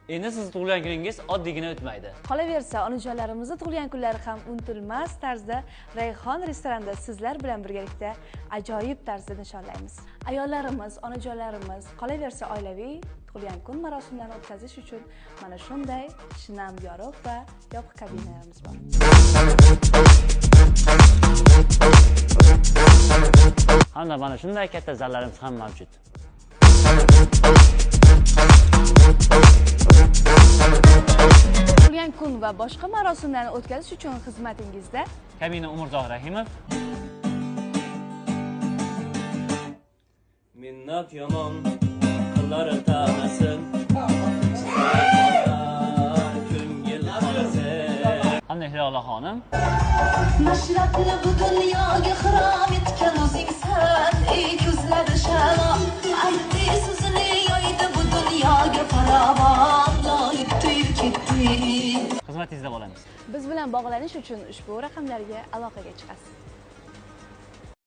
Endi siz tug'ilgan kuningiz oddiygina o'tmaydi. Qolaversa, onajonlarimizning tug'ilgan kunlari ham unutilmas tarzda Rayhon restoranida sizlar bilan birgalikda ajoyib tarzda nishonlaymiz. Ayollarimiz, onajonlarimiz, qolaversa oilaviy tug'ilgan kun marosimlarini o'tkazish uchun mana shunday shinam yorug' va yopiq kabinalarimiz bor. Hamda mana shunday katta zallarimiz ham mavjud. Tug'ilgan kun va boshqa marosimlarni o'tkazish uchun xizmatingizda Kabina Umurzoq Rahimov. Minnat yomon qillar tamasin. Hamda Hilola xonim. Mashraqni bu dunyoga xirom etgan o'zingsan, ey ko'zlar shalo. Aytdi so'zini yoydi bu dunyoga farovon, loyib tuyib ketdi. Xizmatingizda bo'lamiz. biz bilan bog'lanish uchun ushbu raqamlarga aloqaga chiqasiz.